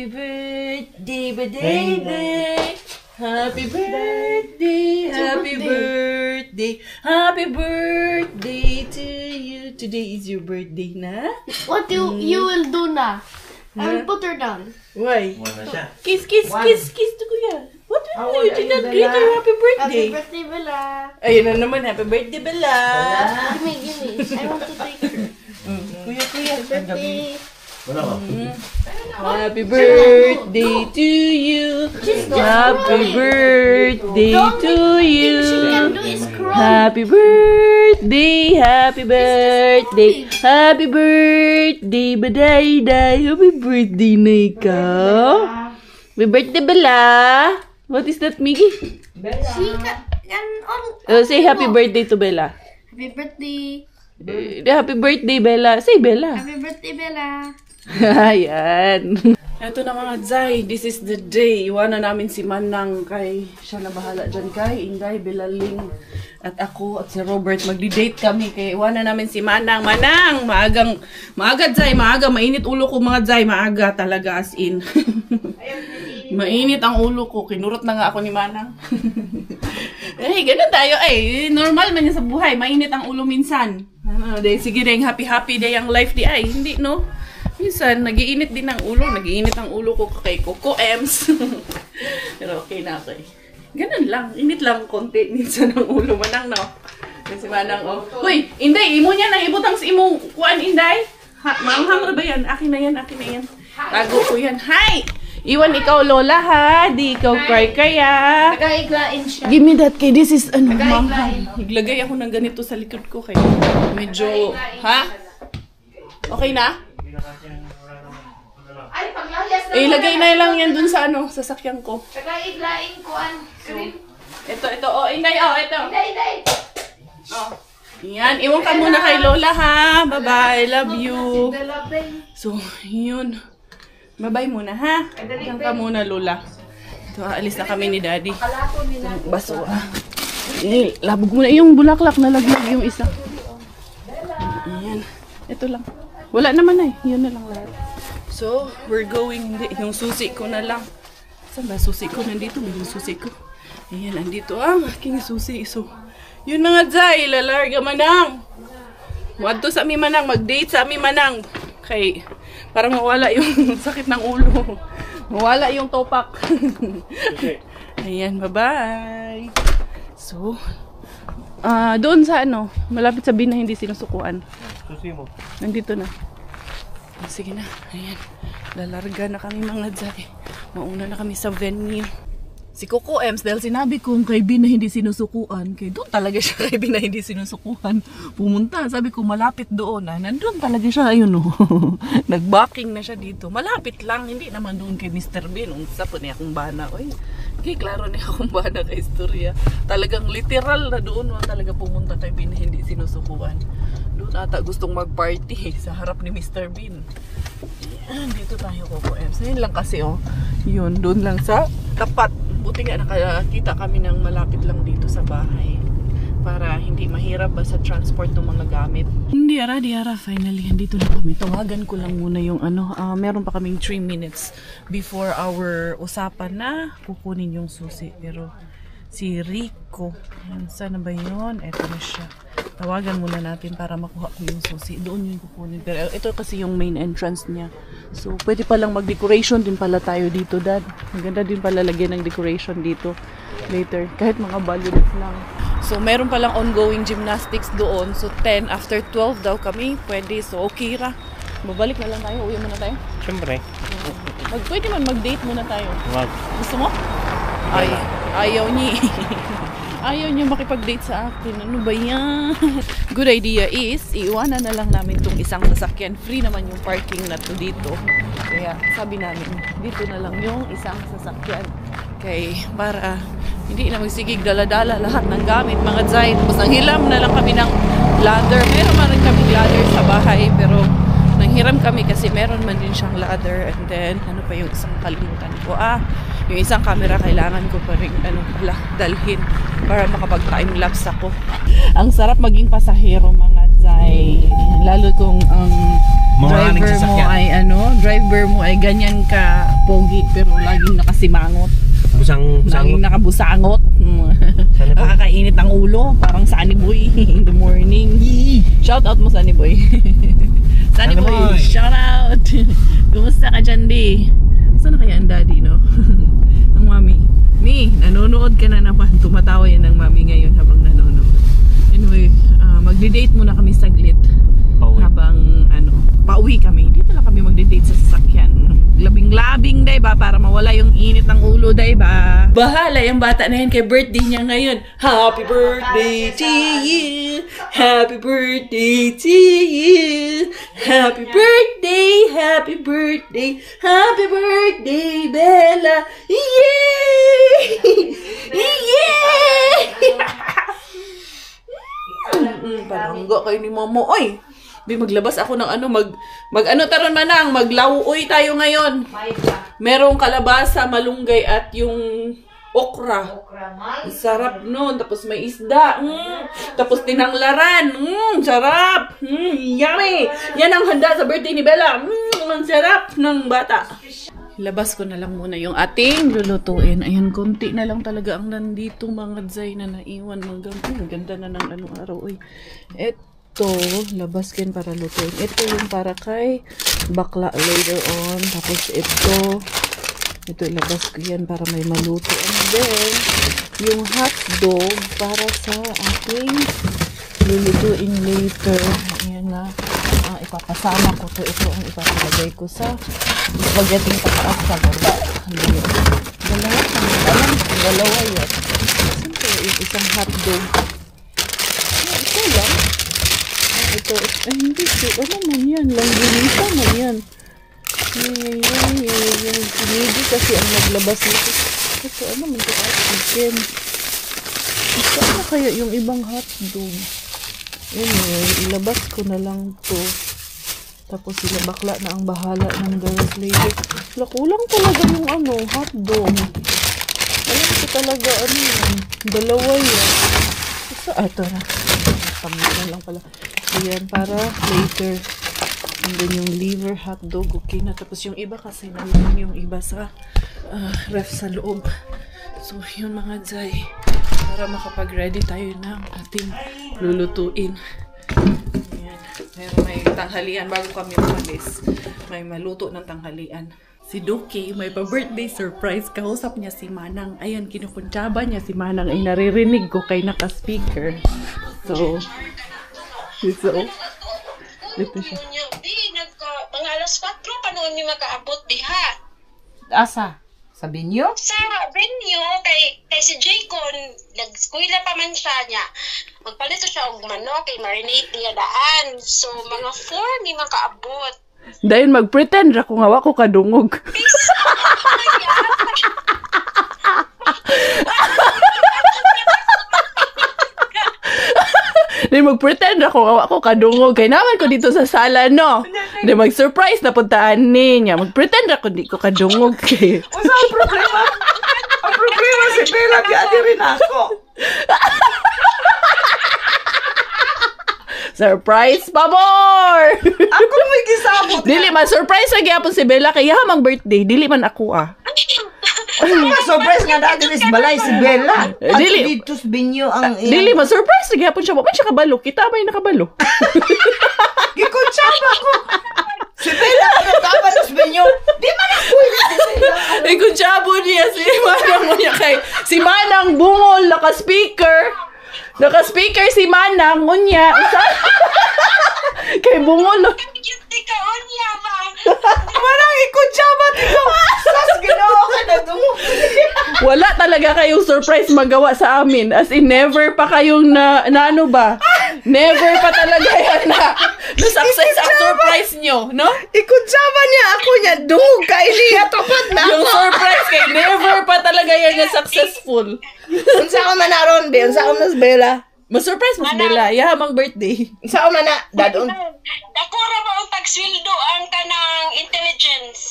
Happy birthday, baby. Happy birthday, happy birthday, happy birthday to you. Today is your birthday na. What you will do na? I will put her down. Why? Kiss to Kuya. What will you do? Not greet her happy birthday. Happy birthday, Bella. Ayun na naman, happy birthday, Bella. Gimme. I want to take her. Kuya. Happy birthday. Happy birthday to you. Happy birthday to you. Happy birthday, happy birthday, happy birthday, baday. Happy birthday na ikaw. Happy birthday, Bella. What is that, Miggy? She can Say happy birthday to Bella. Happy birthday. Happy birthday, Bella. Say Bella. Happy birthday, Bella. Ayan. Ito na mga Zay, this is the day. Iwanan namin si Manang kay siya na bahala dyan kay Inday, Belaling at ako at si Robert. Magdi-date kami kay iwanan namin si Manang. Manang! Maaga Zay, maaga. Mainit ulo ko mga Zay, maaga talaga as in. Mainit ang ulo ko. Kinurot na nga ako ni Manang. Eh, ganun tayo. Ay, normal man yan sa buhay. Mainit ang ulo minsan. Sige rin, happy day ang life di ay. Hindi, no? Minsan, nagiinit din ang ulo. Nagiinit ang ulo ko kay Coco Ems. Pero okay na ako eh. Ganun lang. Init lang konti minsan ang ulo. Manang, no? Kasi Manang, oh. Uy, Inday, imo niya nang ibutang sa imong kuan, Inday. Manghang na ba yan? Akin na yan. Tago ko yan. Hi! Iwan ikaw, Lola, ha? Di ikaw cry kaya. Nagaiglain siya. Give me that kay this is ano, manghang. Naglagay ako ng ganito sa likod ko kay medyo, ha? Okay na? Ay, paglayas na. Ilagay na lang yan dun sa ano, sa sakyan ko. Nagaiglain ko an. Ito, oh, Inday, oh, ito. Inday. Oh. Yan, iwan ka muna kay Lola, ha? Bye-bye, love you. So, yun. Bye-bye muna, ha? Diyan ka muna, Lola. Ito, alis na kami ni Daddy. Baso, labog muna. Yung bulaklak, nalaglag yung isa. Ayan. Ito lang. Wala naman eh. Yun na lang lahat. So, we're going. Hindi, yung susi ko na lang. Saan ba susi ko? Nandito ba yung susi ko? Ayan, nandito ang aking susi. So, yun mga Zay. Lalarga Manang. Wadto sa amin Manang. Mag-date sa amin Manang. Kay, parang mawala yung sakit ng ulo. Mawala yung topak. Ayan, bye-bye. So, doon sa ano, malapit sa bin na hindi sinusukuan. Susi mo. Nandito na. Sige na. Ayan. Lalarga na kami mga Zay. Mauna na kami sa venue. Si Coco Ems, dahil sinabi kong kay Bin na hindi sinusukuan, kay doon talaga siya kay Bin na hindi sinusukuan. Pumunta, sabi ko malapit doon. Nandun talaga siya, ayun o. Nag-backing na siya dito. Malapit lang, hindi naman doon kay Mr. Bin. Unsa po niya akong bana. Oy, kay klaro niya akong bana kay istorya. Talagang literal na doon talaga pumunta kay Bin na hindi sinusukuan. Doon ata gustong mag-party sa harap ni Mr. Bin. Dito tayo Coco Ems. Ngayon lang kasi oh, yun, doon lang sa tapat. Buti nga nakakita kami ng malapit lang dito sa bahay para hindi mahirap ba sa transport ng mga gamit. Di ara, finally, dito na kami. Tawagan ko lang muna yung ano, meron pa kaming 3 minutes before our usapan na kukunin yung susi. Pero si Rico, saan na ba yun? Eto na siya. Tawagan muna natin para makuha ko yung susi. Doon yung kukunin. Pero ito kasi yung main entrance niya. So, pwede palang mag-decoration din pala tayo dito, Dad. Maganda din pala lagyan ng decoration dito later. Kahit mga balloons lang. So, meron palang ongoing gymnastics doon. So, 10 after 12 daw kami. Pwede. So, okay ra. Babalik na lang tayo. Uwi muna tayo. Siyempre. Pwede man mag-date muna tayo. Wag. Gusto mo? Ayaw niya. Ayaw niya makipag-date sa akin. Ano ba yan? Good idea is, iiwanan na lang namin itong isang sasakyan. Free naman yung parking na to dito. Kaya sabi namin, dito na lang yung isang sasakyan. Kay para hindi na magsigig dala-dala lahat ng gamit, mga Zay. Tapos nanghiram na lang kami ng ladder. Meron man rin kami ladder sa bahay, pero nanghiram kami kasi meron man din siyang ladder. And then, ano pa yung isang kalimutan ko? Yung isang camera kailangan ko pa rin dalhin para makapag-time lapse ako. Ang sarap maging pasahero mga Zay. Lalo kung ang Maraming driver mo sasakyan. driver mo ay ganyan ka pogi pero laging nakasimangot. Busang Laging nakabusangot. Sunny Boy. Nakakainit ang ulo. Parang Sunny Boy in the morning. Shout out mo, Sunny Boy. Sunny Sunny Boy, Boy. shout out. Kumusta ka dyan, di? Saan na kaya ang daddy, no? Ang mami. Mi, nanonood ka na naman. Tumatawa yan ng mami ngayon habang nanonood. Anyway, magdi-date muna kami saglit. Pauwi. Habang pauwi kami. Dito lang kami magdi-date sa sasakyan. Labing-labing, day ba? Para mawala yung init ng ulo, day ba? Bahala yung bata na yan kay birthday niya ngayon. Happy birthday to you. Happy birthday to you. Happy birthday, happy birthday, happy birthday, Bella. Yay! Yay! Parangga kayo ni Momo. Oy! Di maglabas ako ng taron manang, maglauoy tayo ngayon. Merong kalabasa, malunggay at yung okra. Ang sarap nun. Tapos may isda. Tapos tinanglaran. Sarap. Yummy. Yan ang handa sa birthday ni Bella. Ang sarap ng bata. Labas ko na lang muna yung ating lulutuin. Ayan, konti na lang talaga ang nandito mga dzay na naiwan. Ganda na ng anong araw. Ito, labas kin para lutuin. Ito yung para kay bakla later on. Tapos ito ilabas ko yan para may maluto. And then, yung hot dog para sa ating lulutuin later. Ayan na. Ipapasama ko to. Ito ang ipapalagay ko sa spaghetti pataas sa baba. Dalawa yan. Siyempre, isang hot dog. Ito lang. Ito, hindi ko. Ano man yan? Langginita man yan. Yung sinidi kasi ang naglabas nito. Ito, ano man ito? Chicken. Saan kaya yung ibang hotdog? Anyway, ilabas ko na lang to. Tapos sila bakla na ang bahala ng girls later. Kulang talaga yung hotdog. Alam ko talaga yan. Dalawa yan. Ito na. Tama lang pala. Ayan, para later. And then yung liver hotdog, okay na. Tapos yung iba kasi naman yung iba sa ref sa loob. So, yun mga dzay. Para makapag-ready tayo ng ating lulutuin. Ayan. Pero may tanghalian bago kami umalis. May maluto ng tanghalian. Si Duki, may pa-birthday surprise. Kausap niya si Manang. Ayan, kinukuntsaba niya si Manang. Ay naririnig ko kay naka-speaker. So, ito siya. Di, mga alas 4 pa noon yung makaabot diha. Asa? Sa binyo? Sa venue, kay si Jaycon, nag-skwila pa man siya niya. Magpalito siya og manok, kay marinate niya daan. So, mga 4 ni makaabot. Dahil mag-pretend ako nga ako kadungog. Di mag-pretend ako kadungog. Kaya naman ko dito sa sala, no? Di mag-surprise na puntaan niya. Mag-pretend ako di ko kadungog. Wala ang problema. Ang problema si Bella, gati rin ako. Surprise pa more! Ako may gisabot. Dili man, surprise na gyapon si Bella. Kaya hamang birthday. Dili man ako Surprise nga dati rin balay si Bella. At Dili. dito sa binyo ang... Dili man, surprise na gyapon siya. Bakit siya kabalo? Kita may nakabalo. Gikuntsaba ko. Si Bella nagkaban sa binyo. Di man ako Eh, kung tsabo niya, si Manang mo niya kay... Si Manang bungol, naka-speaker. Naka-speaker si Manang, ngunya. Kay bungol. Hindi ka niya ba? Marang ikutsaba dito. Sas ginawa ka na doon. Wala talaga kayong surprise magawa sa amin. As in, never pa kayong na ano ba? Never pa talaga yan na success ang surprise nyo, no? Ikutsaba niya ako niya. Dug ka iniya. Tapat na Yung ako. surprise kay never pa talaga yan na successful. Unsa ko man naron, Be? Unsa ko mas Bella? Ma-surprise mo si Bella. Yahamang birthday. Unsa ko man na? Dadon. Dakura ba ang tagswildo ang kanang intelligence?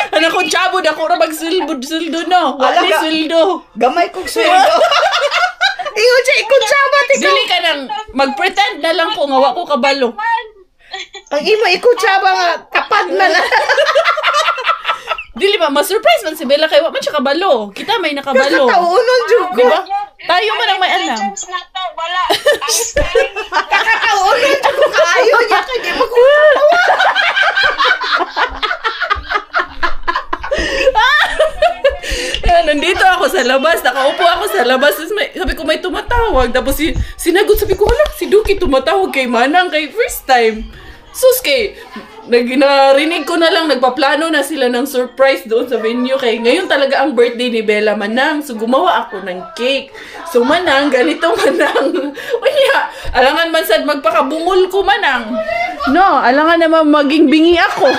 Ano kung tsabo na kung mag-sildo, no? Wala Alaga. sildo. Gamay kong sweldo. Ingon siya ikutsaba, tika. Dili ka nang mag-pretend na lang ko nga wa ko kabalo. Ang imo ikutsaba nga, kapag na na. Dili ba, ma-surprise man si Bella kay wa man siya kabalo. Kita may nakabalo. Kakataunon, Diyos Di ko. ba? Tayo man ang may alam. Chance na to, wala. Ang sky. Kakataunon, Diyos ko, kaayo niya, kaya di magkutawa. Nandito ako sa labas, nakaupo ako sa labas, tapos sabi ko may tumatawag, tapos sinagot, sabi ko, hala, si Duki tumatawag kay Manang, kay first time. Sus, kay, narinig ko na lang, nagpaplano na sila ng surprise doon sa venue, kay ngayon talaga ang birthday ni Bella Manang, so gumawa ako ng cake. So Manang, ganito Manang. Unya, alangan man sad magpakabungol ko Manang. No, alangan naman maging bingi ako.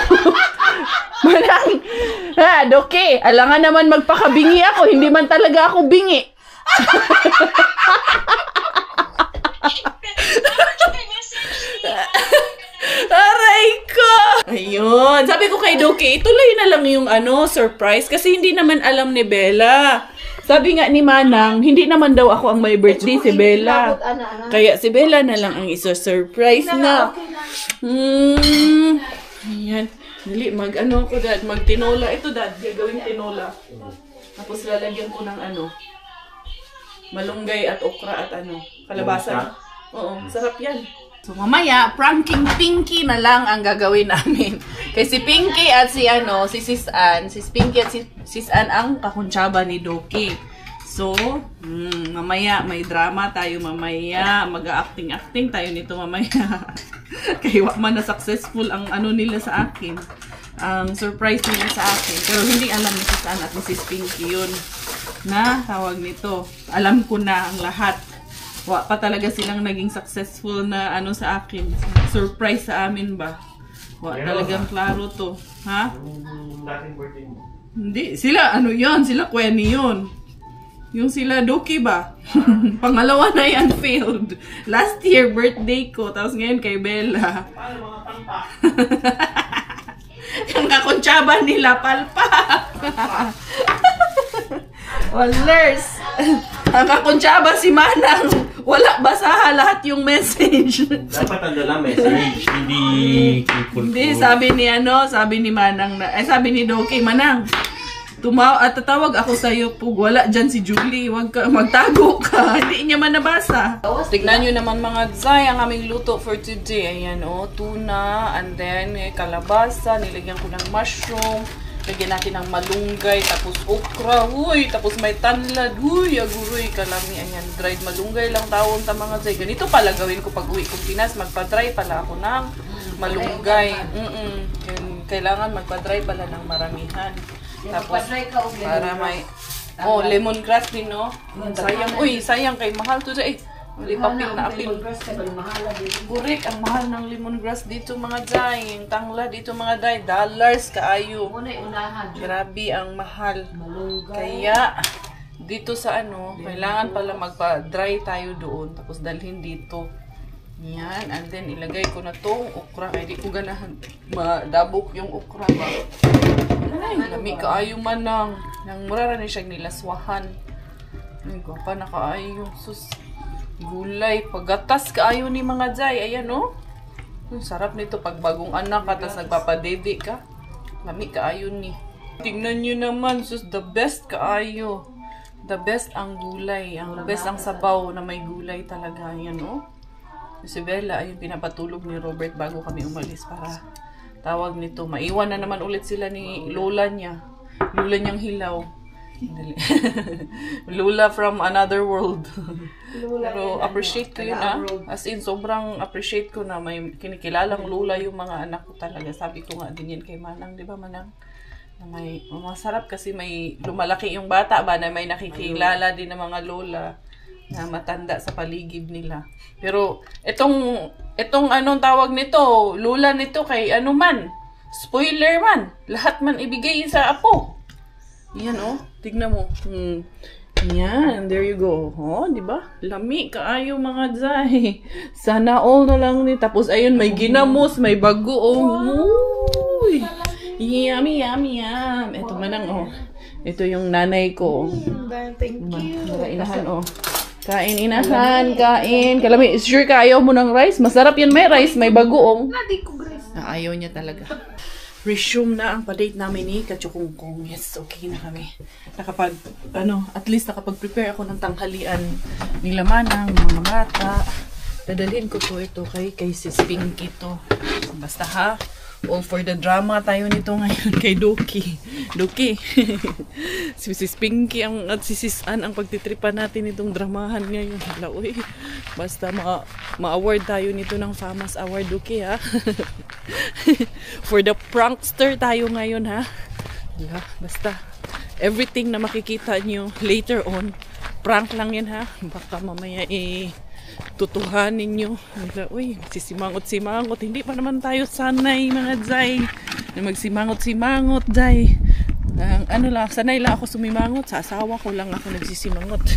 Manang, Doki, alangan naman magpakabingi ako, hindi man talaga ako bingi. Aray ko! Ayun, sabi ko kay Doki, ituloy na lang yung surprise kasi hindi naman alam ni Bella. Sabi nga ni Manang, hindi naman daw ako ang may birthday, si Bella. Kaya si Bella na lang ang isa-surprise na. Ayan. Dali, ko dad, magtinola. Ito dad, gagawing tinola. Tapos lalagyan ko ng malunggay at okra at kalabasa. Oo, sarap yan. So mamaya, pranking Pinky na lang ang gagawin namin. Kay si Pinky at si Sis Ann. Si Pinky at si Sis Ann ang kakuntsaba ni Doki. So, mamaya may drama tayo mamaya. Mag-acting-acting tayo nito mamaya. Kaya man na successful ang nila sa akin. Ang surprise nila sa akin. Pero hindi alam ni Sis Ann at ni Sis Pinky yun. Na tawag nito. Alam ko na ang lahat. Wa pa talaga silang naging successful na sa akin. Surprise sa amin ba? Wa talagang klaro to. Ha? Hindi. Sila yun? Sila Kweni yun. Yung sila Doki ba? Pangalawa na yan failed. Last year birthday ko. Tapos ngayon kay Bella. Yung kakuntsaba nila palpa. Wallers. Ang kakuntsaba si Manang. Wala basaha lahat yung message. Dapat ang dala message, hindi Hindi, sabi ni Manang sabi ni Doki, Manang, tatawag ako sa iyo pug wala dyan si Julie, wag ka magtago ka, hindi niya man nabasa. Tignan nyo naman mga Zay ang aming luto for today. Ayan tuna, and then kalabasa, nilagyan ko ng mushroom, lagyan natin ng malunggay, tapos okra, tapos may tanlad, aguroy, kalami, ayan, dried malunggay lang tawon ta mga Zay. Ganito pala gawin ko pag uwi kong Pinas, magpa-dry pala ako ng malunggay. Kailangan magpa-dry pala ng maramihan. Tapos, para may, lemongrass din, no? Sayang, sayang kay mahal to dyan. Lipapil na apil. Burik, ang mahal ng lemongrass dito mga Zay. Yung tangla dito mga Zay, dollars kaayo. Grabe ang mahal. Kaya, dito sa kailangan pala magpa-dry tayo doon. Tapos dalhin dito. Yan, and then ilagay ko na tong okra. Ay, di ko ganahan madabok yung okra ba. Ay, lami kaayo man nang mura na siya nilaswahan. Ay, gwapa na kaayo. Sus, gulay, pagatas kaayo ni mga Zay. Ayan, ang sarap nito pag bagong anak ka, tas nagpapadede ka. Lami kaayo ni. Tingnan nyo naman, sus, the best kaayo. The best ang gulay. Ang best ang sabaw na may gulay talaga. Ayan, Si Bella, ayun, pinapatulog ni Robert bago kami umalis para tawag nito. Maiwan na naman ulit sila ni Lola niya. Lola niyang hilaw. Lola from another world. Pero appreciate ko yun As in, sobrang appreciate ko na may kinikilalang Lola yung mga anak ko talaga. Sabi ko nga din yan kay Manang, di ba Manang? Na may masarap kasi may lumalaki yung bata ba na may nakikilala din ng mga Lola na matanda sa paligid nila. Pero itong anong tawag nito, Lola nito kay man, spoiler man, lahat man ibigay sa apo. Yan tignan mo. Yan, there you go. Di ba? Lami kaayo mga Zay. Sana all na lang ni. Tapos ayun, may ginamos, may bago. Uy. Yummy, yummy, yum. Ito Manang Ito yung nanay ko. Thank you. Inahan Kain, inahan, kain. Kalami, sure ka ayaw mo ng rice? Masarap yan, may rice, may bagoong. Ayaw niya talaga. Resume na ang pa-date namin ni Kachukungkong. Yes, okay na kami. At least nakapag-prepare ako ng tanghalian. Nilamanang mga bata. Dadalhin ko to ito kay Sis Pinky to. Basta ha. All for the drama tayo nito ngayon kay Doki. Si Sis Pinky at si Sis Ann ang pagtitripan natin itong dramahan ngayon. Hala, uy. Basta ma-award tayo nito ng famous award, Doki, ha? For the prankster tayo ngayon, ha? Hala, basta everything na makikita nyo later on, prank lang yan, ha? Baka mamaya tutuhanin nyo. Uy, sisimangot-simangot. Hindi pa naman tayo sanay, mga Zay. Magsimangot-simangot, Zay. Sanay lang ako sumimangot. Sa asawa ko lang ako nagsisimangot.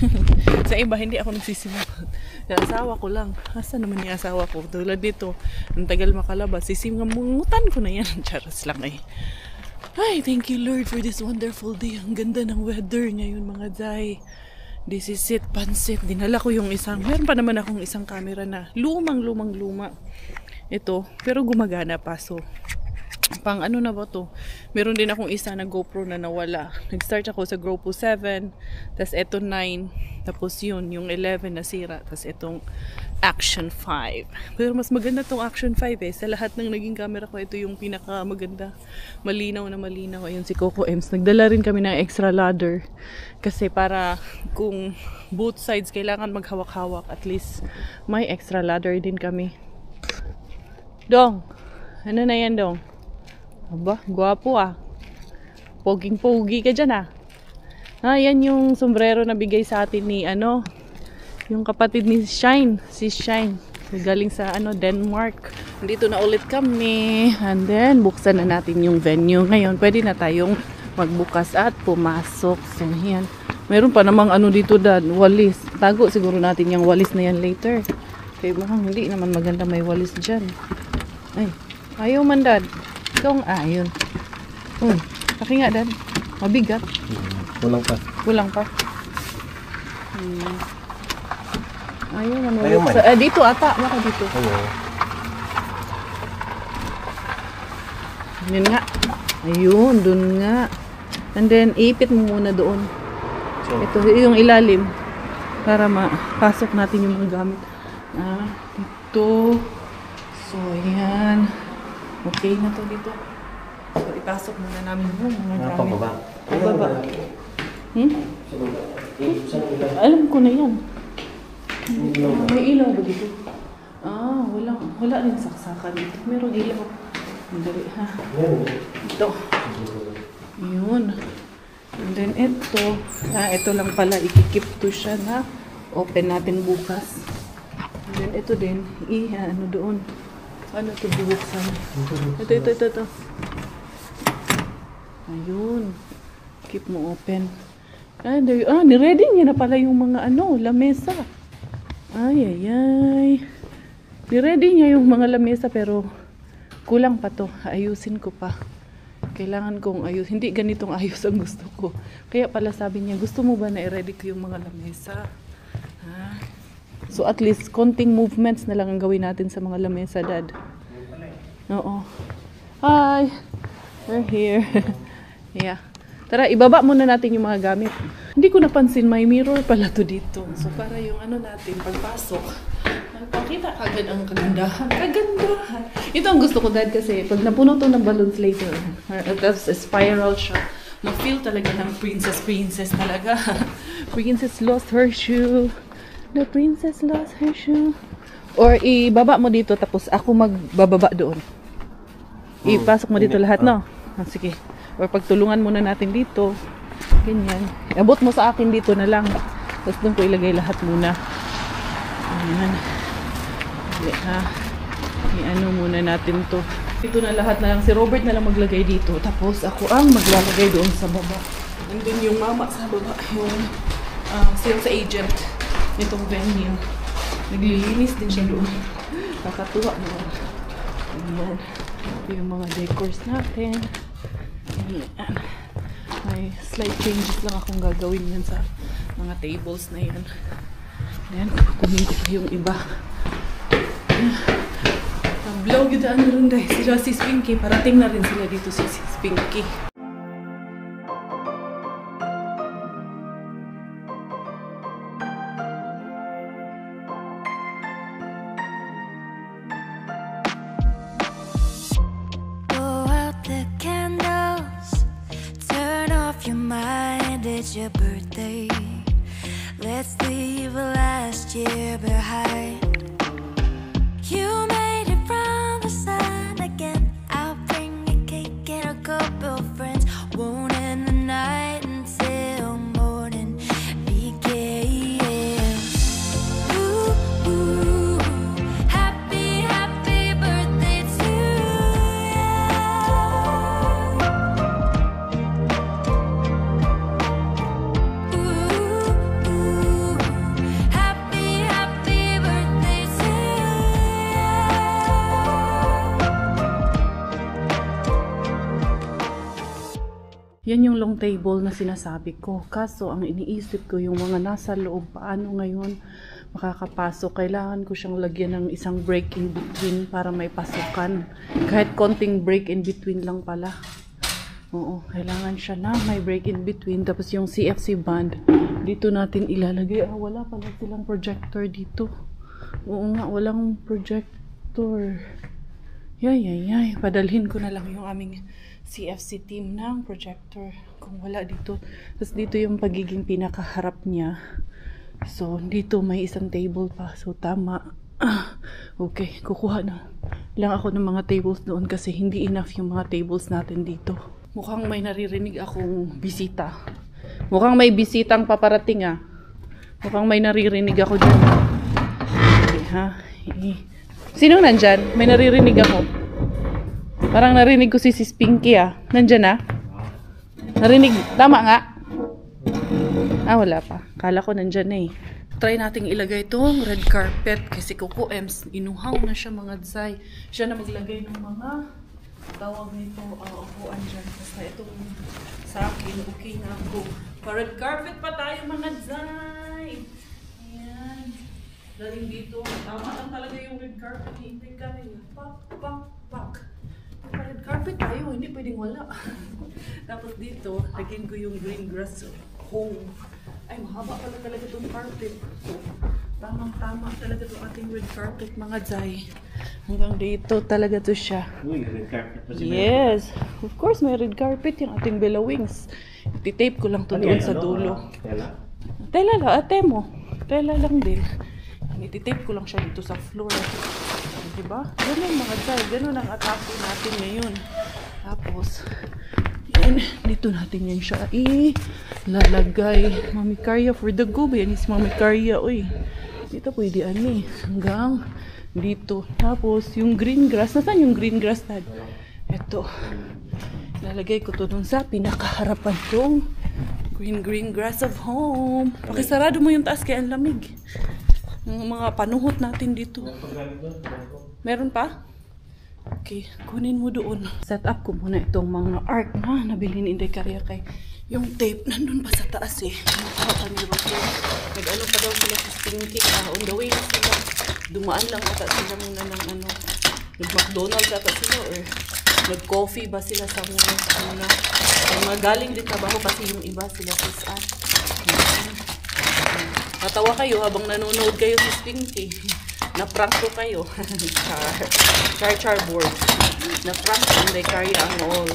Sa iba, hindi ako nagsisimangot. Sa asawa ko lang. Asa naman yung asawa ko? Tulad dito, ang tagal makalabas. Sisimangutan ko na yan. Charas lang eh. Ay, thank you Lord for this wonderful day. Ang ganda ng weather ngayon, mga Zay. This is it, pansit. Dinala ko yung meron pa naman akong isang camera na luma. Ito, pero gumagana pa. So, pang ano na ba to? Meron din akong isa na GoPro na nawala. Nag-start ako sa GoPro 7, tas eto 9, tapos yung 11 nasira, tas etong Action 5. Pero mas maganda tong Action 5 eh. Sa lahat ng naging camera ko, ito yung pinaka maganda. Malinaw na malinaw. Ayun si Coco Ems. Nagdala rin kami ng extra ladder. Kasi para kung both sides kailangan maghawak-hawak, at least may extra ladder din kami. Dong! Ano na yan, Dong? Aba, gwapo ah. Poging-pogi ka dyan ah. Yan yung sombrero na bigay sa atin ni yung kapatid ni Shine, si Shine. Galing sa Denmark. Dito na ulit kami. And then, buksan na natin yung venue. Ngayon, pwede na tayong magbukas at pumasok. So, yan. Meron pa namang dito, Dad, walis. Tago siguro natin yung walis na yan later. Kaya mukhang hindi naman maganda may walis dyan. Ay, ayaw man, Dad. Ayun. Laki nga, Dad. Mabigat. Kulang pa. Ayun, dito ata. Baka dito. Yun nga. Ayun, dun nga. And then, ipit mo muna doon. Ito, yung ilalim. Para mapasok natin yung mga gamit. Dito. So, yan. Okay na to dito. So, ipasok muna namin yung mga gamit. Pababa. Alam ko na yan. May ilaw ba dito? Wala rin saksakan dito. Meron ilaw. Dali ha. Ito. Yun. And then ito lang pala. Ikikip to siya na open natin bukas. And then ito din. Doon. Ano ito bubuksan? Ito. Ayun. Keep mo open. Niready niya na pala yung mga lamesa. Ay. Niready niya yung mga lamesa pero kulang pa to. Ayusin ko pa. Kailangan kong ayus. Hindi ganitong ayos ang gusto ko. Kaya pala sabi niya, gusto mo ba na i-ready ko yung mga lamesa? So at least, konting movements na lang ang gawin natin sa mga lamesa, Dad. Oo. Hi! We're here. Yeah. Tara, ibaba muna natin yung mga gamit. Hindi ko napansin, may mirror pala to dito. So, para yung natin, pagpasok, nakita agad ang kagandahan. Ito ang gusto ko, Dad, kasi pag napuno to ng balloons later, tapos spiral siya, ma-feel talaga ng princess talaga. Princess lost her shoe. The princess lost her shoe. Or ibaba mo dito, tapos ako magbababa doon. Ipasok mo dito lahat, no? Sige. Or pagtulungan muna natin dito. Ganyan. Abot mo sa akin dito na lang. Tapos doon ko ilagay lahat muna. Ayan. Muna natin to. Ito na lahat na lang. Si Robert na lang maglagay dito. Tapos ako ang maglalagay doon sa baba. And then yung mama sa baba. Yung sales agent nitong venue. Naglilinis din siya doon. Kakatuwa naman. Ayan. Yung mga decors natin. Ayan. May slight changes lang akong gagawin yan sa mga tables na yan. Ayan, kukunin ko pa yung iba. Vlog yun daan rin dahil sila si Spinky. Parating na rin sila dito si Spinky. Blow out the candles, turn off your mind, it's your birthday. Let's leave last year behind. You made it from the sun again. I'll bring a cake and a couple friends. Won't end the night until morning begins. Ooh, ooh, happy, happy birthday to you. Ooh, ooh, happy, happy birthday to you. Yan yung long table na sinasabi ko. Kaso, ang iniisip ko yung mga nasa loob, paano ngayon makakapasok. Kailangan ko siyang lagyan ng isang break in between para may pasukan. Kahit konting break in between lang pala. Oo, kailangan siya na may break in between. Tapos yung CFC band, dito natin ilalagay. Ah, wala pala silang projector dito. Oo nga, walang projector. Yay. Padalhin ko na lang yung aming CFC team ng projector kung wala dito. Tapos dito yung pagiging pinakaharap niya. So, dito may isang table pa. So, tama. Okay, kukuha na lang ako ng mga tables doon kasi hindi enough yung mga tables natin dito. Mukhang may naririnig akong bisita. Mukhang may bisitang paparating ah. Mukhang may naririnig ako dyan. Okay, ha? Sinong nandyan? May naririnig ako. Parang narinig ko si Spinky ah. Nandyan na? Narinig, tama nga? Ah, wala pa. Kala ko nandyan na eh. Try nating ilagay itong red carpet kasi Coco Ems, inuhaw na siya mga dzay. Siya na maglagay ng mga tawag nito, upuan dyan. Basta itong sa akin, okay na ako. Pa-red carpet pa tayo mga dzay. Ayan. Daling dito, tama lang talaga yung red carpet. Hintay ka rin. Pak. Pa-red carpet tayo, hindi pwedeng wala. Tapos dito, lagyan ko yung green grass home. Ay, mahaba pala talaga itong carpet. So, tamang-tama talaga itong ating red carpet, mga dzay. Hanggang dito talaga to siya. Uy, red carpet pa sila. Yes, of course may red carpet yung ating Bella Wings. Iti-tape ko lang to doon sa dulo. Tela lang, ate mo. Tela lang din. Iti-tape ko lang siya dito sa floor. Diba? Ganun mga dzay. Ganun ang atake natin ngayon. Tapos, yan, dito natin yan siya lalagay. Mami Karya for the go. Yan is Mami Karya. Uy, dito pwede ani. Hanggang dito. Tapos, yung green grass. Nasaan yung green grass, Dad? Ito. Lalagay ko to dun sa pinakaharapan tong green grass of home. Pakisarado mo yung taas kaya ang lamig. Yung mga panuhot natin dito. Meron pa? Okay, kunin mo doon. Set up ko muna itong mga arc na nabili ni Inday Karya kay yung tape nandun pa sa taas eh. Nag-ano pa daw sila sa Spinky. On the way na sila. Dumaan lang ata sila muna ng ano. Nag-McDonald's ata sila or nag-coffee ba sila sa muna. Ay, magaling din trabaho kasi yung iba sila sa Natawa kayo habang nanonood kayo sa Spinky. Na-prank ko kayo. Char board. Na-prank ko Inday Karya ang all.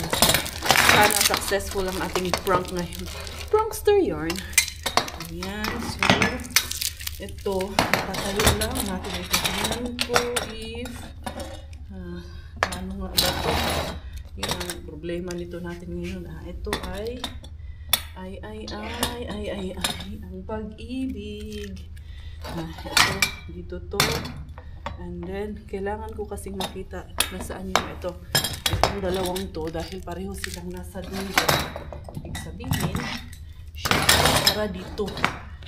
Sana successful ang ating prank ngayon. Prankster yarn. Ayan. So, ito. Napatayo lang natin ito. Tingnan ko if ano nga ba ito? Yung problema nito natin ngayon. Ito ay ang pag-ibig. Ito, dito to. And then, kailangan ko kasing makita nasaan yung ito. Itong dalawang to dahil pareho silang nasa dulo. Ibig sabihin, siya para dito.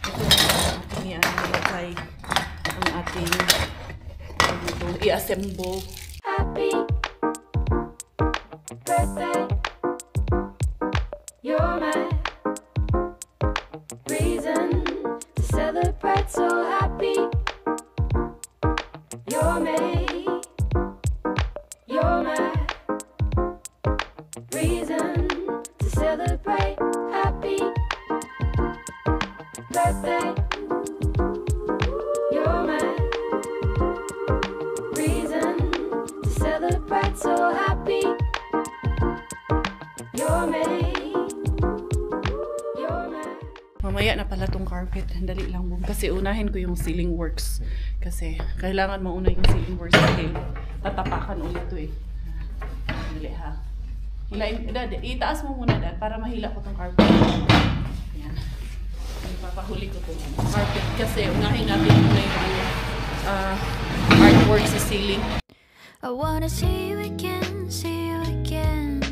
Ito ang ating ianilagay. Ang ating i-assemble. Happy birthday. You're my reason to celebrate. So happy birthday. You're my reason to celebrate, so happy. You're me. You're my. Mamaya na pala tong carpet. Dali lang boom. Kasi unahin ko yung ceiling works. Kasi kailangan mauna yung ceiling works dahil tatapakan ulit ito eh. Dali ha. Itaas mo muna dad para mahila ko tong carpet. Ayan. Ipapahuli ko tong carpet kasi unahin natin muna yung artwork sa ceiling. I wanna see you again, see you again.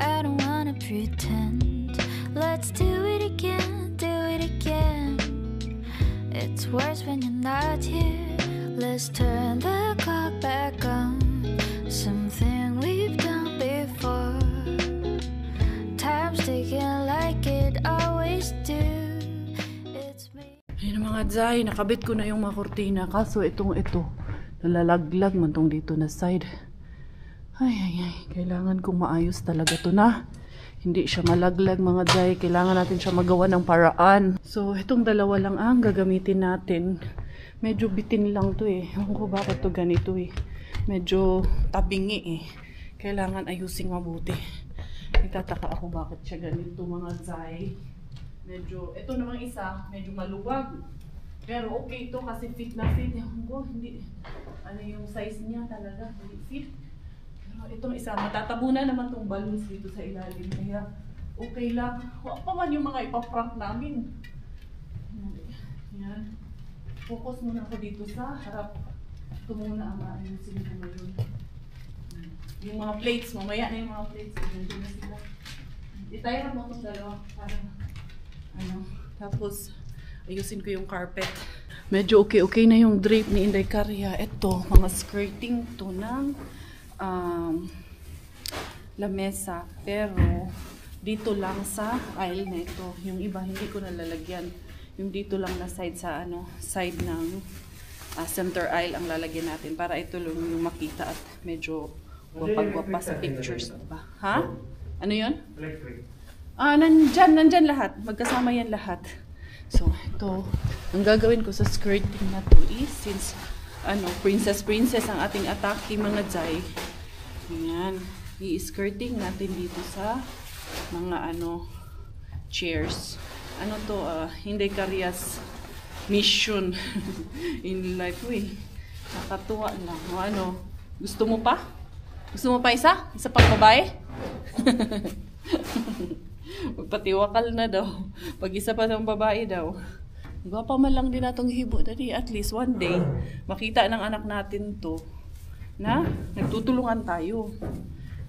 I don't wanna pretend. Let's do it again, do it again. It's worse when you're not here. Let's turn the clock back on. Something we've done before. Time's ticking like it always do. It's me. Ayun mga Zay, nakabit ko na yung mga kortina. Kaso ito, nalalaglag man tong dito na side. Ay. Kailangan kong maayos talaga to na. Hindi siya malaglag mga Zay. Kailangan natin siya magawa ng paraan. So, itong dalawa lang ang gagamitin natin. Medyo bitin lang to eh. Ewan ko bakit to ganito eh. Medyo tabingi eh. Kailangan ayusin mabuti. Nagtataka ako bakit siya ganito mga Zay. Medyo, ito namang isa, medyo maluwag. Pero okay ito kasi fit na fit. Ewan ko, hindi, ano yung size niya talaga, hindi fit. Pero itong isa, matatabunan naman tong balloons dito sa ilalim. Kaya okay lang. Huwag pa man yung mga ipaprank namin. Yan. Focus muna ako dito sa harap. Ito muna ang ayusin ko ngayon. Yung mga plates, mamaya na yung mga plates. Nandun na sila. Itayaran mo itong dalawa para tapos ayusin ko yung carpet. Medyo okay na yung drape ni Inday Karya. Ito, mga skirting to ng lamesa. Pero dito lang sa aisle na ito. Yung iba hindi ko nalalagyan. Yung dito lang na side sa side ng center aisle ang lalagyan natin para ito lang yung makita at medyo wapag-wapa sa pictures, diba? Ha? Ano yun? Electric. Nandyan lahat. Magkasama yan lahat. So, ito. Ang gagawin ko sa skirting na to is, since, princess ang ating atake, mga Zay. Ayan. I-skirting natin dito sa mga, chairs. Ano to, Inday Karya's mission in life. Uy, nakatuwa lang. Gusto mo pa? Gusto mo pa isa? Isa pang babae? Magpatiwakal na daw. Pag isa pa ng babae daw. Gwapa man lang din natong hibo dali. At least one day, makita ng anak natin to na nagtutulungan tayo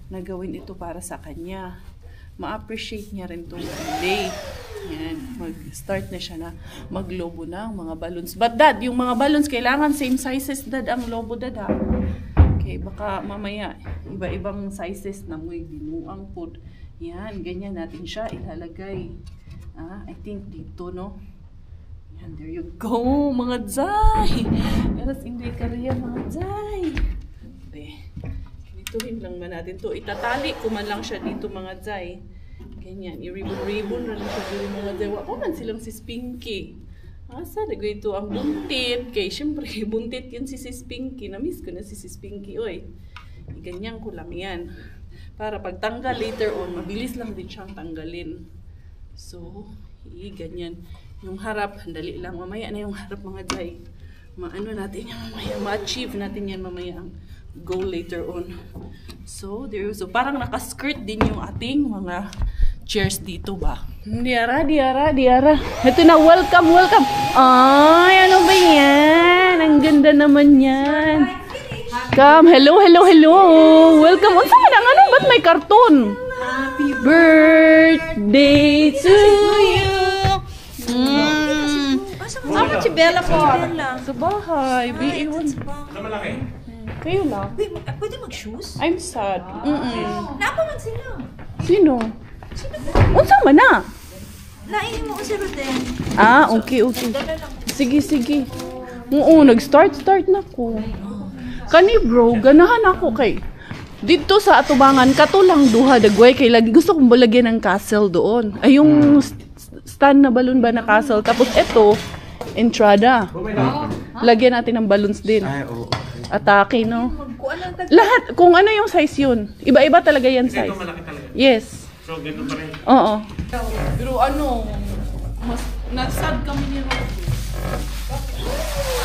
na gawin ito para sa kanya. Ma-appreciate niya rin itong day. Yan. Mag-start na siya na maglobo ng mga balloons. But dad, yung mga balloons, kailangan same sizes dad ang lobo dad ha. Okay, baka mamaya iba-ibang sizes na muy binuang food. Yan, ganyan natin siya ilalagay. I think dito, no? Yan, there you go, mga Zay! Eras Inday Karya, mga Zay! Okay. Ganituhin lang man natin to. Itatali ko man lang siya dito, mga Zay. Ganyan, i-ribbon-ribbon na lang siya dito, mga Zay. Wala man silang sis Pinky. Asa, ito ang buntit. Kaya, syempre, buntit yun si sis Pinky. Na-miss ko na si sis Pinky, oy. Ganyan ko lang yan. Para pagtanggal later on, mabilis lang din siyang tanggalin. So, ganyan. Yung harap, dali lang. Mamaya na yung harap, mga Zay. Maano natin yan mamaya. Ma-achieve natin yan mamaya ang goal later on. So, so parang nakaskirt din yung ating mga chairs dito ba? Diara. Ito na, welcome. Ay, ano ba yan? Ang ganda naman yan. Come, hello. Welcome. Unsa man ang ba't may karton? Happy birthday to you. Saan si Bella po? Sa bahay. B1. Ano malaki? Kayo lang. Pwede mag-shoes? I'm sad. Napa man sila. Sino? Unsa man na? Nainin mo ko si Roden. Okay. Sige. Oo, nag-start na ko. Kani bro, ganahan ako kay dito sa atubangan, katulang duha dagway kay lagi gusto kong balagyan ng castle doon. Ay yung stand na balloon ba na castle. Tapos ito, entrada. Lagyan natin ng balloons din. Ay, oo. Atake, no? Lahat, kung ano yung size yun. Iba-iba talaga yan size. malaki talaga. Yes. So, ganito pa rin. Oo. Pero ano, mas nasad kami ni Rocky.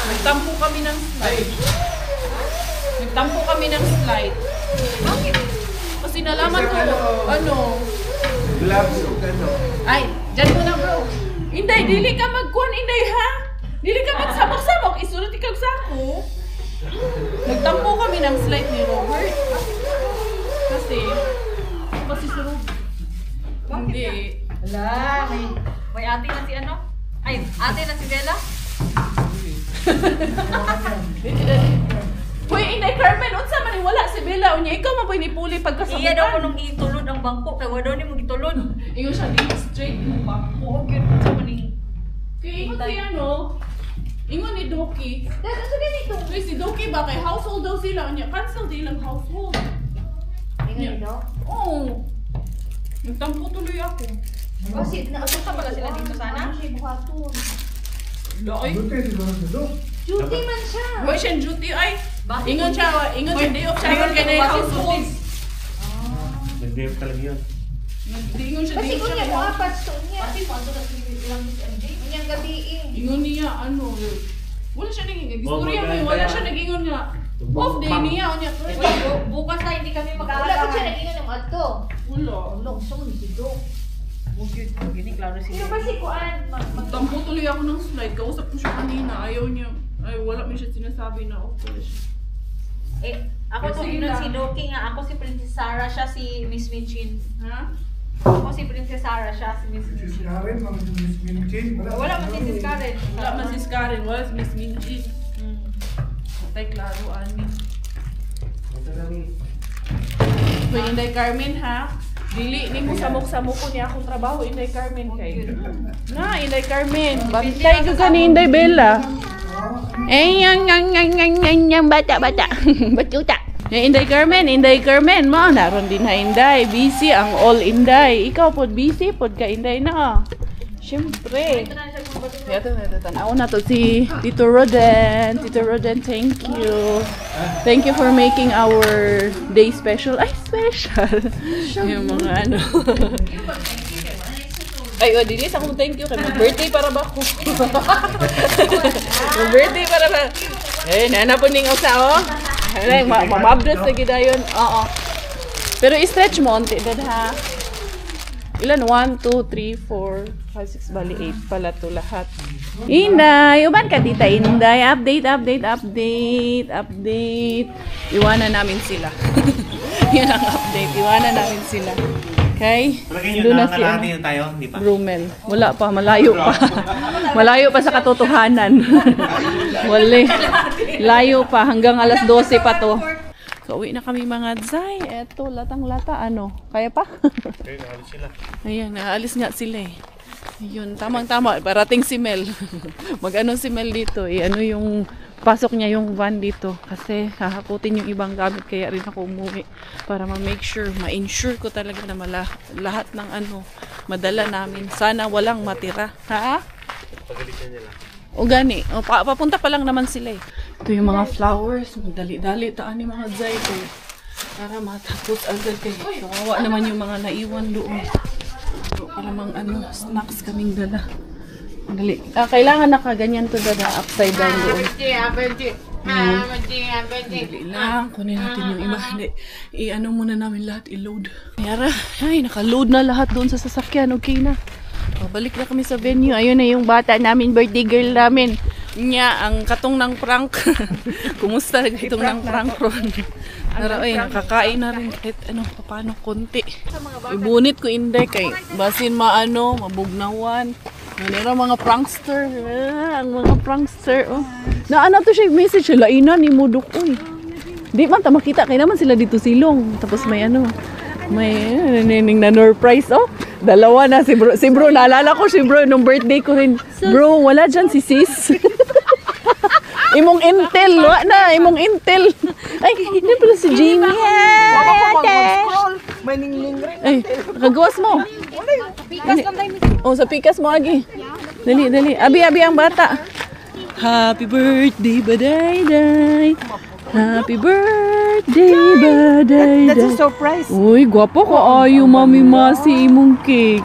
Nagtampo kami ng slide. Nagtampo kami ng slide. Kasi nalaman ko, ano, Gloves o gano. ay, dyan mo na bro. Inday, dili ka magkuhan, Inday ha? Dili ka magsabak-sabak, isulot ikaw sa ako. Nagtampo kami ng slide ni Robert. Kasi si Robert. Hindi. Wala, may ate na si ano? Ay, ate na si Bella? Hoy, Inday Carmen, unsa man wala si Bella unya ikaw man ni puli pagkasabukan. Iya daw ko nung itulod ang bangko kay wala ni mo gitulod. Ingon siya di straight ng bangko. Okay, sa maning. Kay ingon si ano? Ingon ni Doki. Dad, asa ganito? Uy, si Doki ba kay household daw sila unya cancel dilang household. Ingay daw. Oo. Nagtampo tuloy ako. Kasi naasunta pala sila dito sana. Siya buhaton. Laki. Duty man siya. Hoy, siya duty ay. Ingon siya day off siya kay na household. Nag-dip talaga yun. Ingon siya Kasi day off kung niya siya. mo apat so niya. Pati mo ato na ilang MJ. Unyang gabi eh. Ingon niya ano. Wala siya naging istorya mo, wala siya nag-ingon nga. Off day niya unya. Bukas na hindi kami Wala mag-aaral. ko siya nag-ingon ng adto. Wala. Long song ni Sido. Bukid mo gini klaro si. Pero kasi kuan, Magtampo tuloy ako ng slide. Kausap ko siya kanina. Ayaw niya. Ay, wala mo siya sinasabi na okay siya. Eh, ako to Sige ginon na. si Doki nga. Ako si Princess Sarah, siya si Miss Minchin. Ha? Ako si Princess Sarah, siya si Miss Minchin. Wala man si Sis Karen. Wala man si Karen. Wala si Miss Minji. Patay klaro, ani. So, Inday Carmen, ha? Dili, ni mo samok-samok ko niya akong trabaho, Inday Carmen, kay. Na, Inday Carmen. Bantay ko ka ni Inday Bella. Eh, yang, bata. Batuta. Inday Carmen, mo, naroon din na Inday. Busy ang all Inday. Ikaw pod busy, pod ka Inday na. Siyempre. Ito, tanaw na to si Tito Roden. Tito Roden, thank you. Thank you for making our day special. Ay, special. Yung mga ano. Ay, o, dilis akong thank you. Kaya mag-birthday para ba ako? Mag-birthday para ba? Eh, nanapon ning usa, oh. Mamabdos na gida yun. Oo. Pero i-stretch mo, onti, dad, ha? Ilan? 1, 2, 3, 4, 5, 6, bali 8 pala to lahat. Inday! Uban ka, tita Inday. Update. Iwanan namin sila. Yan ang update. Iwanan namin sila. Okay? Palagay nyo, Doon na si nakakalahati na tayo, hindi pa? Brumel. Wala pa, malayo pa. Malayo pa sa katotohanan. Wala. Layo pa, hanggang alas 12 pa to. So, uwi na kami mga Zay. Eto, latang-lata. Ano? Kaya pa? Okay, nakalis sila. Ayan, naalis nga sila eh. Ayun, tamang-tama. Parating si Mel. Mag-ano si Mel dito eh. Ano yung pasok niya yung van dito. Kasi hahakutin yung ibang gamit. Kaya rin ako umuwi. Para ma-make sure, ma-insure ko talaga na lahat ng ano, madala namin. Sana walang matira. Ha? Pagalitan niya lang. O gani. O, papunta pa lang naman sila eh. Ito yung mga flowers. Dali-dali taan ni mga Zay ko. Para matapos agad kayo. Kawawa naman yung mga naiwan doon. Para mang ano, snacks kaming dala. Dali. Kailangan nakaganyan to dada. Upside down doon. Dali lang. Kunin natin yung iba. I-ano muna namin lahat. I-load. Yara. Ay, naka-load na lahat doon sa sasakyan. Okay na. Balik na kami sa venue. Ayun na yung bata namin, birthday girl namin. Niya, ang katong ng prank. Kumusta katong ng prank ron? Nara, ay, nakakain na rin kahit ano, paano, konti. Ibunit ko Inday kay basin maano, mabugnawan. Nanira mga prankster. Ang mga prankster. Oh. Na ano to siya, message siya, lainan ni Mudok. Uy. Di man, makita. Kaya naman sila dito silong. Tapos may ano, may nining na prize. Oh. Dalawa na si bro, naalala ko si bro nung birthday ko rin. Bro, wala dyan si sis. Imong intel, imong intel. Ay, hindi pala si Jamie. Wala ko mag-scroll. May ningling rin. Ay, nakagawas mo. Oh, sa pikas mo agi. Dali, dali. Abi ang bata. Happy birthday, baday-day. Happy birthday, baday-day. That's a surprise. Uy, gwapo ko ayo mami masi imong cake.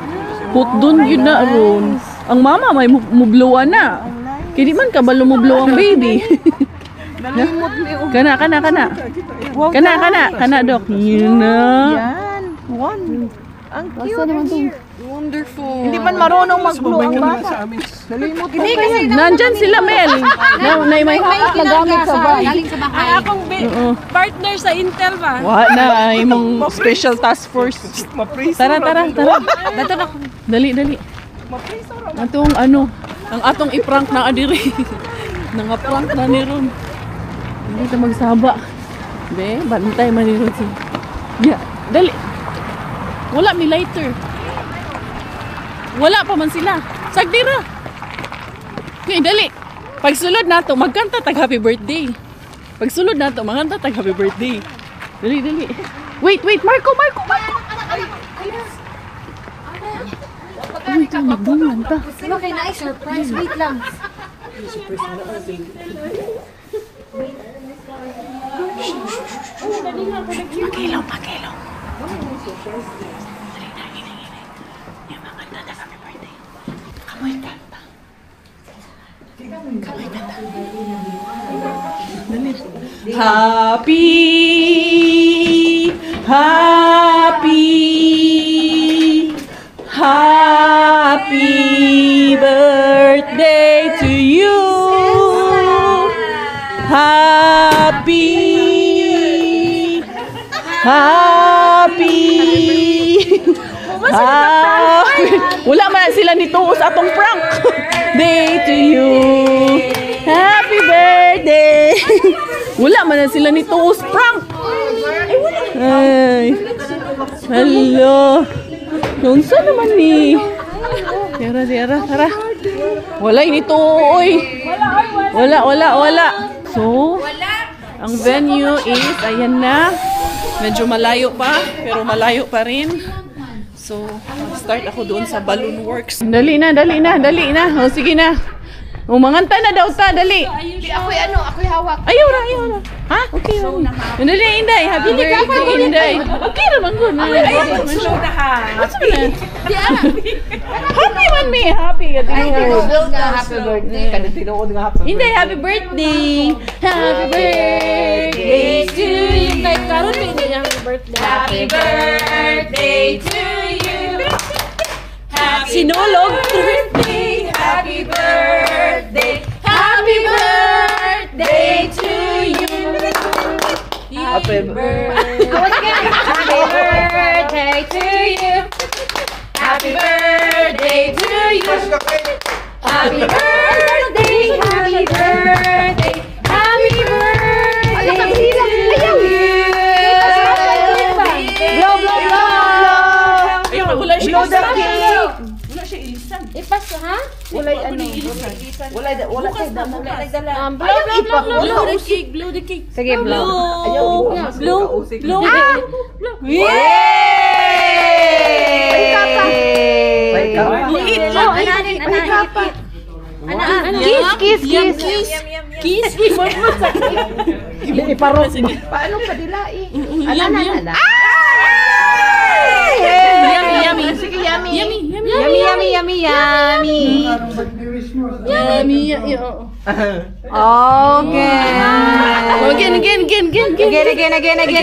Put doon yun na ron. Ang mama may mublowan na. Kaya di man ka ba lumublo ang baby? Kana, dok. Yun na. Yan. One. Ang Asa naman to? wonderful. Hindi man marunong mag-blow ang bata. Nalimot. Hindi kasi Nandyan sila, Mel. Na may hatak na gamit sa bahay. galing sa bahay. Akong partner sa Intel ba? Wa na, imong special task force. Tara. Dato na. Dali. Atong ano, ang atong i-prank na adiri. Nanga-prank na ni Ron. Hindi ta magsaba. Be, bantay man ni Ron si. Ya, dali. Wala mi lighter. Wala pa man sila. Sagdira. Okay, dali. Pagsulod nato, magkanta tag happy birthday. Pagsulod nato, magkanta tag happy birthday. Dali. Wait, Marco. Uy, ito, nagdungan ta. Okay na, surprise. Wait lang. Pakilaw. Yung mga kanta happy birthday. Kamoy kanta. Dali. Happy birthday to you. Wala man sila nituos atong prank. Day to you. Happy birthday. Wala man sila nituos prank. Ay. Hello. Nunsa naman ni? Tara. Wala nito, oy. Wala. So, ang venue is, ayan na. Medyo malayo pa, pero malayo pa rin. So, start ako doon sa Balloon Works. Dali na. O, sige na. Umanganta na daw ta, dali. Ako'y hawak. Ayaw na. Ha? Okay. Dali, Inday. Happy birthday, Inday. Okay naman ko na. Slow na ha. Happy man me. Happy. Happy birthday. Kada tinuod nga happy birthday. Inday, happy birthday. Happy birthday to you. Kahit karoon may hindi niya birthday. Happy birthday to you. Sinulog. Birthday. Happy birthday. Happy birthday to you. Happy birthday. Happy birthday to you. Happy birthday to you. Happy birthday. Happy birthday. Happy birthday to you. Blow. Ayun, wala siya. Blow the cake. Ipas, ha? Wala dala. Blow the cake. Sige, blow. Blow. Kiss. Iparot. Paano pa dilai? Ana. Yummy. Sige, yummy. Yummy.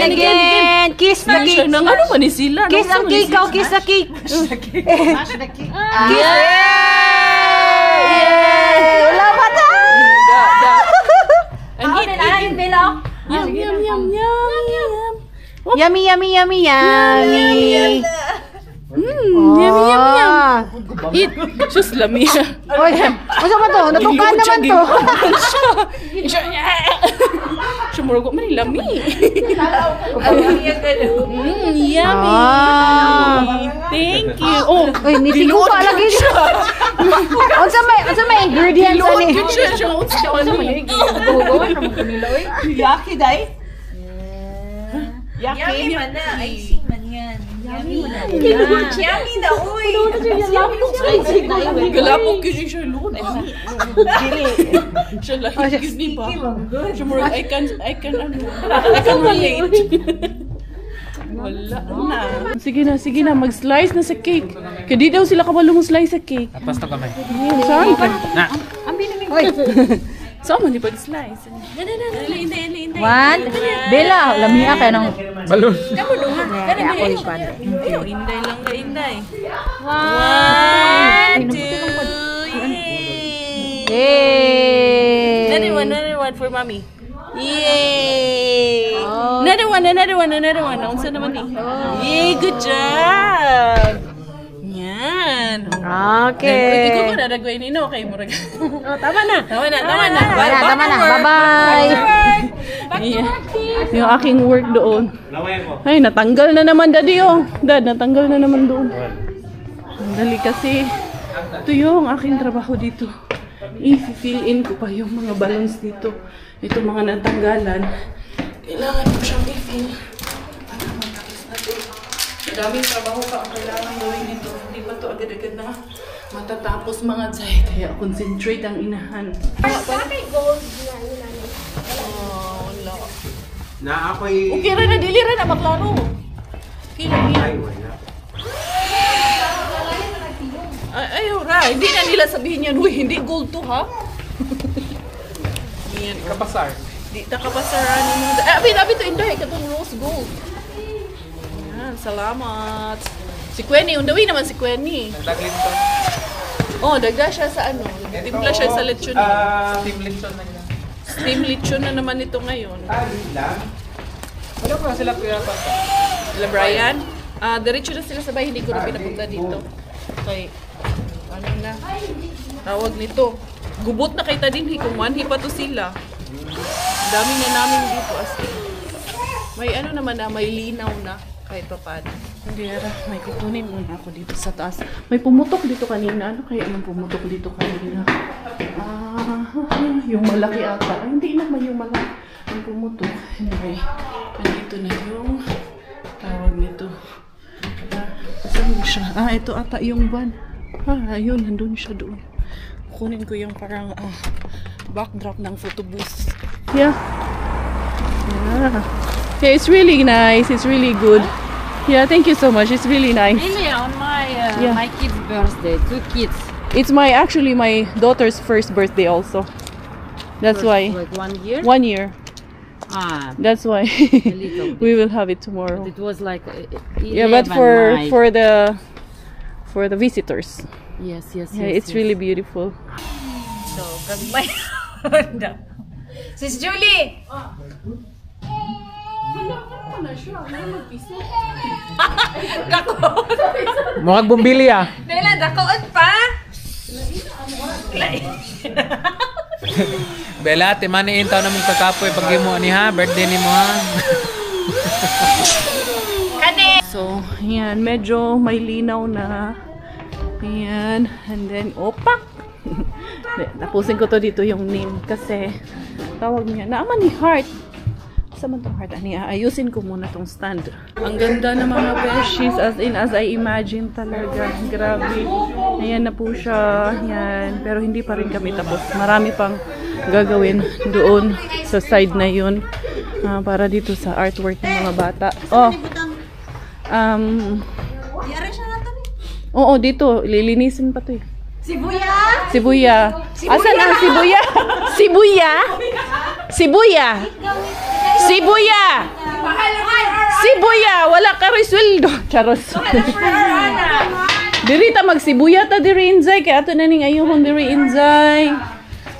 Again. Kiss the cake. Nang ano man ni sila? Kiss the cake. Kiss the cake. Wala pa ta. Yummy. Eat. Sus, lamia. Oy, ano ba to? Natukan naman to. Siya murago man lami. Yummy. Thank you. Oh, Oy, nitigupa lagi siya. Unsa may ingredients ani? Yaki dai. Yummy man na. Icing man yan. Yummy na, uy! Galapok yun siya loon. Siya lahit yun ni ba? Siya murag, I can relate. Wala na. Sige na, mag-slice na sa cake. Kaya di daw sila kabalong slice sa cake. Basta kamay. Saan ka? Na. Saan mo di pag-slice? Hindi. One. Bella, lamia ka ng Balon. ako ipan. Inday lang ka, inday. 1, 2, Yay! Another one for mommy. Yay! Another one. Naunsa naman eh. Yay, good job! Yan. Okay. Ikaw ko nadagway ni no kay Murag. Tama na. Bye-bye. Yeah. Yung aking work doon. Laway mo. Ay, natanggal na naman daddy oh. Dad, natanggal na naman doon. Dali kasi. Ito yung aking trabaho dito. I-fill in ko pa yung mga balloons dito. Ito mga natanggalan. Kailangan ko siyang i-fill. Para matapos na ito. Madaming trabaho pa ang kailangan gawin dito. Hindi pa ito agad-agad na matatapos mga Zay. Kaya concentrate ang inahan. Wala. Na ako'y... Okay rin na, dili rin na maklaro. Okay lang yan. Ay, wala. Ayaw ra, hindi na nila sabihin yan, uy, hindi gold to ha? Yan. Kapasar. Di ta kapasaran mo. Abi to inday katong rose gold. Yan, salamat. Si Quenny, undawi naman si Quenny. Nagdaglin to. Oh, dagda siya sa ano. Timpla siya sa lechon. Steam lechon na yan. Steam lechon na naman ito ngayon. Lang. Ano pa sila kuya pa? Sila Brian, diretso na sila sa bahay, hindi ko na pinapunta dito. Okay. Ano na? Tawag nito. Gubot na kay Tadinhi kung manhi pa to sila. Ang dami na namin dito as in. May ano naman na, may linaw na kahit pa paano. Hindi ara, may kukunin muna ako dito sa taas. May pumutok dito kanina. Ano kaya anong pumutok dito kanina? Yung malaki ata. Ay, hindi naman yung malaki. Yung pumutok. Anyway, nandito na yung tawag nito. Saan siya? Ito ata yung van. Ayun, nandun siya doon. Kunin ko yung parang backdrop ng photo booth. Yeah. Yeah, it's really nice. It's really good. Yeah, thank you so much. It's really nice. Really, on my Yeah. my kid's birthday, 2 kids. It's actually my daughter's first birthday also. That's why. Like 1 year? 1 year. Ah, That's why little bit. we will have it tomorrow. it was like 11 Yeah, but for the visitors. yes. Yeah, it's really beautiful. So, kagmay. Sis Julie! Mukhang bumbili ah. Dela, dakoon pa! Bella, timaniin taon namang kakapoy pag mo ani ha, birthday ni mo ha. So, yan, medyo may linaw na. Yan, and then, opak! Tapusin ko to dito yung name kasi tawag niya, naaman ni Heart. Saan man tong Heart? Ayusin ko muna tong stand. Ang ganda ng mga beshies, as in, as I imagine talaga. Grabe. Ayan na po siya. Yan. Pero hindi pa rin kami tapos. Marami pang gagawin doon sa side na yun. Para dito sa artwork ng mga bata. Oh. Oo, dito. Lilinisin pa to eh. Sibuya. Asan ang Sibuya? Sibuya? Sibuya. Sibuya. Sibuya. Wala ka rin sweldo. Charos. Diri ta mag-sibuya ta diri inzay. Kaya ato na ning ayuhong diri inzay.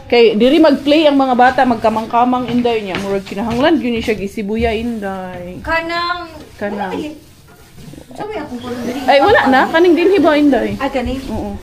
Kay diri mag-play ang mga bata. Magkamang-kamang inday niya. Murag kinahanglan yun siya gisibuya inday. Kanang. Ay wala na. Kaning din hiba inday. Ah, kaning? Oo.